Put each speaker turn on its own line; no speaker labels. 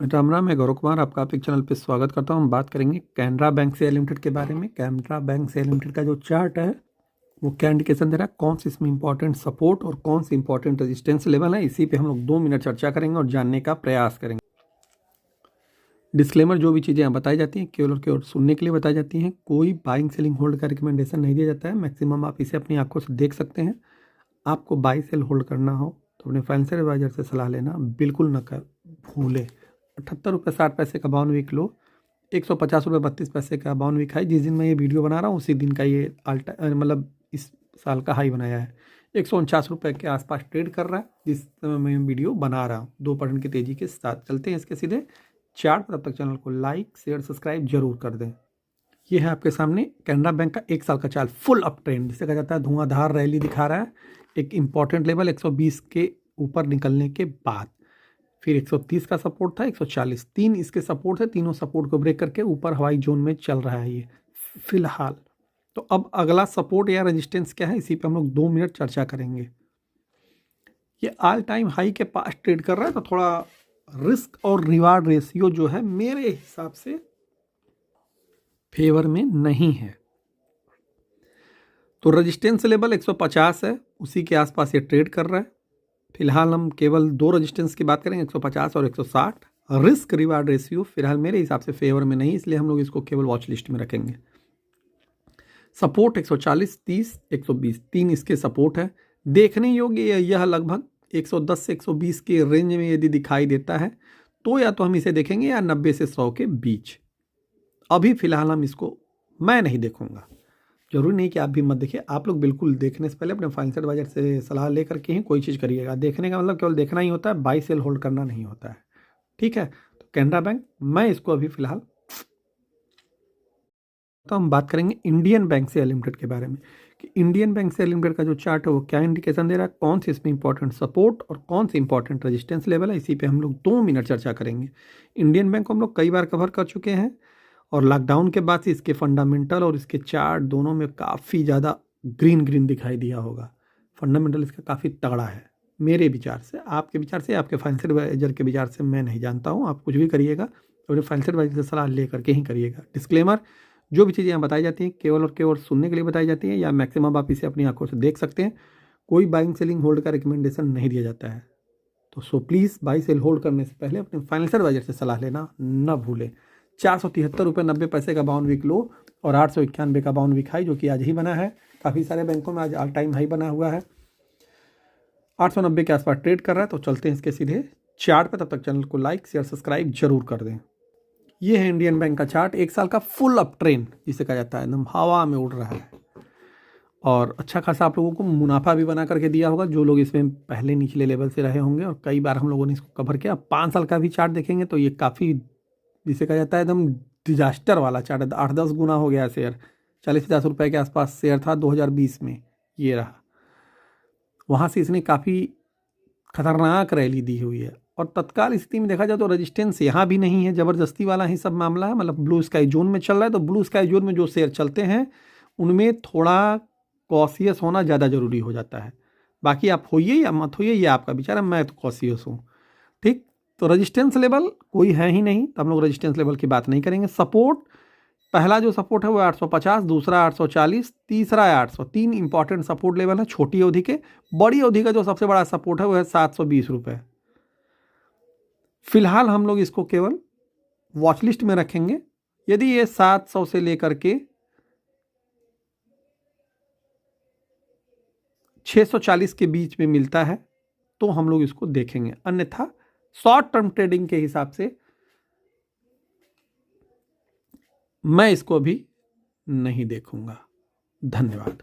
राम राम, मैं गौरव कुमार आपका आप एक चैनल पे स्वागत करता हूँ। हम बात करेंगे कैनरा बैंक शेयर लिमिटेड के बारे में। कैनरा बैंक शेयर लिमिटेड का जो चार्ट है वो क्या इंडिकेशन दे रहा है, कौन सी इसमें इंपॉर्टेंट सपोर्ट और कौन सी इंपॉर्टेंट रेजिस्टेंस लेवल है, इसी पे हम लोग 2 मिनट चर्चा करेंगे और जानने का प्रयास करेंगे। डिस्क्लेमर, जो भी चीज़ें यहाँ बताई जाती हैं केवल और केवल सुनने के लिए बताई जाती हैं। कोई बाइंग सेलिंग होल्ड का रिकमेंडेशन नहीं दिया जाता है। मैक्सिमम आप इसे अपनी आंखों से देख सकते हैं। आपको बाई सेल होल्ड करना हो तो अपने फाइनेंशियल एडवाइजर से सलाह लेना बिल्कुल न कर भूलें। 78 रुपये 60 पैसे का बाउन वीक लो, 150 रुपये 32 पैसे का बाउन वीक हाई। जिस दिन मैं ये वीडियो बना रहा हूँ उसी दिन का ये मतलब इस साल का हाई बनाया है। 149 रुपये के आसपास ट्रेड कर रहा है जिस समय मैं वीडियो बना रहा हूँ। 2% की तेज़ी के साथ चलते हैं इसके सीधे चार्ट पर। तब तक चैनल को लाइक शेयर सब्सक्राइब जरूर कर दें। ये है आपके सामने कैनरा बैंक का 1 साल का चार्ट, फुल अप ट्रेंड जिसे कहा जाता है। धुआंधार रैली दिखा रहा है। एक इंपॉर्टेंट लेवल 120 के ऊपर निकलने के बाद फिर 130 का सपोर्ट था, 140, 3 इसके सपोर्ट है। तीनों सपोर्ट को ब्रेक करके ऊपर हवाई जोन में चल रहा है ये फिलहाल। तो अब अगला सपोर्ट या रेजिस्टेंस क्या है, इसी पे हम लोग 2 मिनट चर्चा करेंगे। ये ऑल टाइम हाई के पास ट्रेड कर रहा है, तो थोड़ा रिस्क और रिवार्ड रेशियो जो है मेरे हिसाब से फेवर में नहीं है। तो रेजिस्टेंस लेवल 150 है, उसी के आसपास ये ट्रेड कर रहा है। फिलहाल हम केवल 2 रेजिस्टेंस की बात करेंगे, 150 और 160। रिस्क रिवार्ड रेशियो फिलहाल मेरे हिसाब से फेवर में नहीं, इसलिए हम लोग इसको केवल वॉच लिस्ट में रखेंगे। सपोर्ट 140, 30, 120, 3 इसके सपोर्ट है। देखने योग्य यह लगभग 110 से 120 के रेंज में यदि दिखाई देता है तो या तो हम इसे देखेंगे या 90 से 100 के बीच। अभी फिलहाल हम इसको मैं नहीं देखूंगा। जरूरी नहीं कि आप भी मत देखिए। आप लोग बिल्कुल देखने से पहले अपने फाइनेंशियल एडवाइजर से सलाह लेकर के ही कोई चीज़ करिएगा। देखने का मतलब केवल देखना ही होता है, बाई सेल होल्ड करना नहीं होता है। ठीक है, तो कैनरा बैंक मैं इसको अभी फिलहाल तो हम बात करेंगे इंडियन बैंक शेयर लिमिटेड के बारे में कि इंडियन बैंक शेयर लिमिटेड का जो चार्ट है वो क्या इंडिकेशन दे रहा है, कौन सी इसमें इंपॉर्टेंट सपोर्ट और कौन सी इंपॉर्टेंट रेजिस्टेंस लेवल है, इसी पे हम लोग 2 मिनट चर्चा करेंगे। इंडियन बैंक को हम लोग कई बार कवर कर चुके हैं और लॉकडाउन के बाद से इसके फंडामेंटल और इसके चार्ट दोनों में काफ़ी ज़्यादा ग्रीन दिखाई दिया होगा। फंडामेंटल इसका काफ़ी तगड़ा है मेरे विचार से। आपके विचार से, आपके फाइनेंशियल एडवाइजर के विचार से मैं नहीं जानता हूँ। आप कुछ भी करिएगा अपने फाइनेंशियल एडवाइजर से सलाह ले करके ही करिएगा। डिस्क्लेमर, जो भी चीज़ें यहाँ बताई जाती हैं केवल और केवल सुनने के लिए बताई जाती हैं, या मैक्सिमम आप इसे अपनी आंखों से देख सकते हैं। कोई बाइंग सेलिंग होल्ड का रिकमेंडेशन नहीं दिया जाता है। तो so please buy sell hold करने से पहले अपने फाइनेंशियल एडवाइजर से सलाह लेना न भूलें। 473 रुपये 90 पैसे का बाउन वीक लो और 891 का बाउन वीक हाई जो कि आज ही बना है। काफ़ी सारे बैंकों में आज ऑल टाइम हाई बना हुआ है। 890 के आसपास ट्रेड कर रहा है। तो चलते हैं इसके सीधे चार्ट पे। तब तक चैनल को लाइक शेयर सब्सक्राइब जरूर कर दें। ये है इंडियन बैंक का चार्ट, 1 साल का फुल अप ट्रेंड जिसे कहा जाता है, एकदम हवा में उड़ रहा है और अच्छा खासा आप लोगों को मुनाफा भी बना करके दिया होगा जो लोग इसमें पहले निचले लेवल से रहे होंगे। और कई बार हम लोगों ने इसको कवर किया। 5 साल का भी चार्ट देखेंगे तो ये काफ़ी जिसे कहा जाता है एकदम डिजास्टर वाला चार्ट है। 8-10 गुना हो गया शेयर। 40-50 रुपये के आसपास शेयर था 2020 में, ये रहा। वहाँ से इसने काफ़ी खतरनाक रैली दी हुई है और तत्काल स्थिति में देखा जाए तो रेजिस्टेंस यहाँ भी नहीं है। ज़बरदस्ती वाला ही सब मामला है। मतलब ब्लू स्काई जोन में चल रहा है। तो ब्लू स्काई जोन में जो शेयर चलते हैं उनमें थोड़ा कॉशियस होना ज़्यादा ज़रूरी हो जाता है। बाकी आप होइए या मत होइए ये आपका विचार है, मैं तो कॉशियस हूँ। ठीक, तो रेजिस्टेंस लेवल कोई है ही नहीं, तो हम लोग रेजिस्टेंस लेवल की बात नहीं करेंगे। सपोर्ट, पहला जो सपोर्ट है वो 850, दूसरा 840, तीसरा है 800। 3 इंपॉर्टेंट सपोर्ट लेवल है छोटी अवधि के। बड़ी अवधि का जो सबसे बड़ा सपोर्ट है वो है 720 रुपये। फिलहाल हम लोग इसको केवल वॉच लिस्ट में रखेंगे। यदि ये 700 से लेकर के 640 के बीच में मिलता है तो हम लोग इसको देखेंगे, अन्यथा शॉर्ट टर्म ट्रेडिंग के हिसाब से मैं इसको अभी नहीं देखूंगा। धन्यवाद।